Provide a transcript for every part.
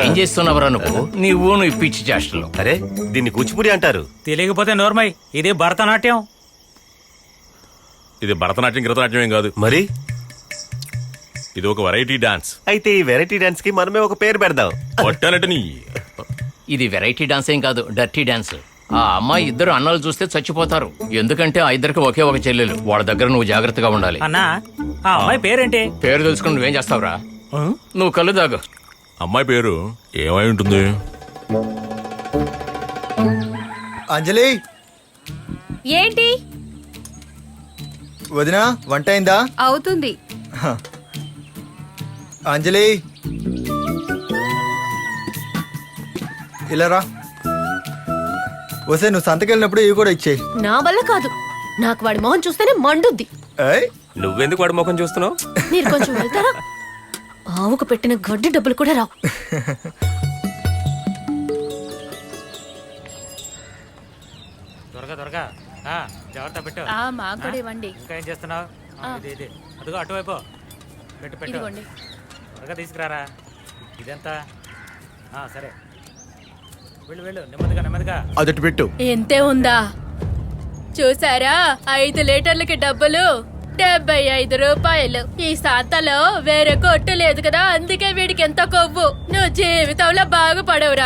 ఏం చేస్తున్నావురా నువ్వు పిచ్చి చేష్టలు. అరే దీన్ని కూచిపూడి అంటారు. తెలియకపోతే నోర్మై, ఇది భరతనాట్యం. ఇది భరతనాట్యం గిరతనాట్యం ఏం కాదు మరి ఇది ఒక వెరైటీ డాన్స్. అయితే ఈ వెరైటీ డాన్స్ కి మనమే ఒక పేరు పెడదాం. కొట్టాలంటే నీ ఇది వెరైటీ డాన్స్ ఏం కాదు, డర్టీ డాన్స్. ఆ అమ్మాయి ఇద్దరు అన్నలు చూస్తే చచ్చిపోతారు. ఎందుకంటే ఆ ఇద్దరికి ఒకే ఒక చెల్లెలు. వాళ్ళ దగ్గర నువ్వు జాగ్రత్తగా ఉండాలి. అన్నా, ఆ అమ్మాయి పేరేంటి? పేరు తెలుసుకుని నువ్వేం చేస్తావురా? నువ్వు కళ్ళు దాగు. అమ్మాయి పేరు ఏమై ఉంటుంది? అంజలి, ఏంటి? వదినా వంట అయిందా? అవుతుంది. అంజలి, ఇలా రా. వసే, నువ్వు సంతకెళ్ళినప్పుడు ఇవి కూడా ఇచ్చేయి. నా వల్ల కాదు, నాకు వాడి మొహం చూస్తేనే మండుద్ది. నువ్వెందుకు వాడు ముఖం చూస్తున్నావు? మీరు కొంచెం వెళ్తారా? ఆవుకు పెట్టిన గడ్డి డబ్బులు కూడా రావు. త్వరగా త్వరగా జాగ్రత్త పెట్టు. మాకు కూడా ఇవ్వండి. ఇంకా ఏం చేస్తున్నావు? అదిగో అటువైపు పెట్టు పెట్టు. ఇదిగోండి. త్వరగా తీసుకురారా. ఇదెంత? సరే, వెళ్ళు వెళ్ళు, నెమ్మదిగా నెమ్మదిగా. అదటి పెట్టు. ఎంతే ఉందా చూసారా? 5 లీటర్లకి డబ్బులు 75 రూపాయలు. ఈ సంతలో వేరే కొట్టు లేదు కదా, అందుకే వీడికి ఎంత కొవ్వు. నువ్వు జీవితంలో బాగుపడవురా,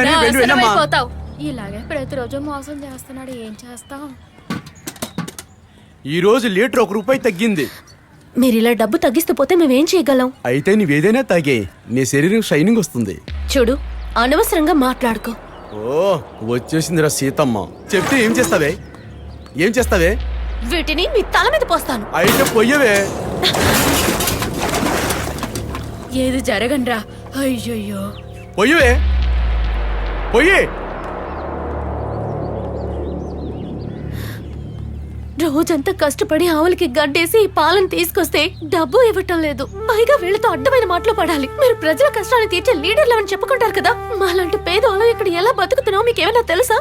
నాశనమైపోతావు. ఇలాగే ప్రతిరోజు మోసం చేస్తున్నాడు, ఏం చేస్తాం? ఈ రోజు లీటర్ 1 రూపాయి తగ్గింది. మీరు ఇలా డబ్బు తగ్గిస్తూ పోతే మేమేం చేయగలం? అయితే నీవేదైనా తాగే, నీ శరీరం షైనింగ్ వస్తుంది. చూడు, అనవసరంగా మాట్లాడుకో. ఓ వచ్చేసిందిరా సీతమ్మ. చెప్తే ఏం చేస్తావే? ఏం చేస్తావే? వీటిని మీ తల మీద పోస్తాను. అయితే పొయ్యవే. ఏది జరగండ్రా. అయ్యయ్యో, పొయ్యవే, పొయ్యి. రోజంతా కష్టపడి ఆవులకి గడ్డేసి ఈ పాలను తీసుకొస్తే డబ్బు ఇవ్వటం లేదు. పైగా వీళ్ళతో అడ్డమైన మాటలు పడాలి. మీరు ప్రజల కష్టాన్ని తీర్చే లీడర్లు అని చెప్పుకుంటారు కదా. మాలాంటి పేదవాళ్ళు ఇక్కడ ఎలా బతుకుతున్నావు మీకేమైనా తెలుసా?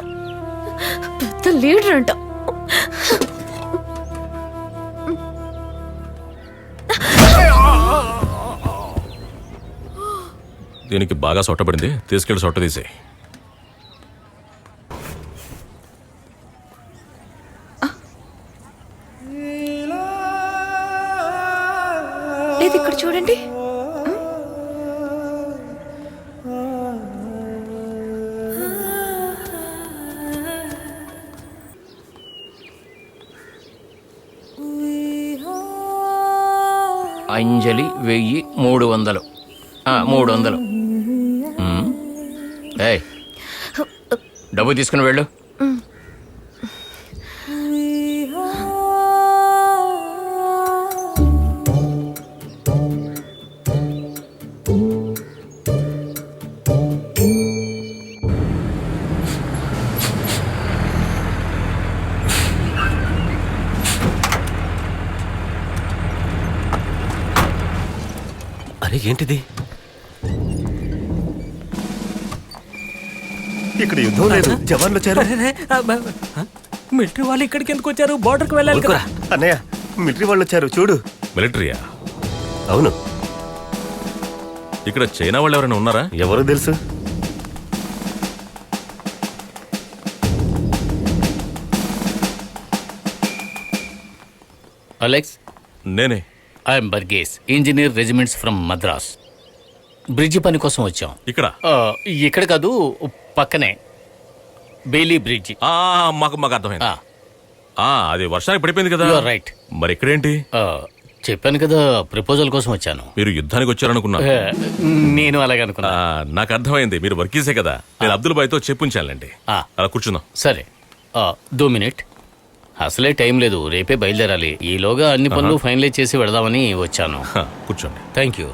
పెద్ద లీడర్ అంట. దీనికి బాగా సొట్టబడింది, తీసుకెళ్లి సొట్ట తీసే. లేదు, ఇక్కడ చూడండి. అంజలి 1300. 300. ఏయ్, డబ్బు తీసుకుని వెళ్ళు. అరే ఏంటిది? ఇక్కడ యుద్ధం లేదు, జవాన్లు వచ్చారు. మిలిటరీ వాళ్ళు ఇక్కడికి ఎందుకు వచ్చారు? బోర్డర్కి వెళ్ళాలి కదా. అన్నయ్య, మిలిటరీ వాళ్ళు వచ్చారు చూడు. మిలిటరీయా? అవును. ఇక్కడ చైనా వాళ్ళు ఎవరైనా ఉన్నారా? ఎవరు తెలుసు? అలెక్స్, నేనే. I am Burgess, engineer regiments from Madras. Bridge పని కోసం వచ్చాం. ఇక్కడ? ఇక్కడ కాదు, పక్కనే బెయిలీ బ్రిడ్జి. మాకు అర్థమైంది. అది వర్షానికి పడిపోయింది కదా. రైట్. మరి ఇక్కడేంటి? చెప్పాను కదా, ప్రపోజల్ కోసం వచ్చాను. మీరు యుద్ధానికి వచ్చారనుకున్నా. నేను అలాగే అనుకున్నా. నాకు అర్థమైంది, మీరు వర్కీసే కదా. నేను అబ్దుల్ బాయ్తో చెప్పుంచాలండి. అలా కూర్చుందాం. సరే, 2 మినిట్. అసలే టైం లేదు, రేపే బయలుదేరాలి. ఈలోగా అన్ని పనులు ఫైనలైజ్ చేసి వెళదామని వచ్చాను. కూర్చోండి. Thank you.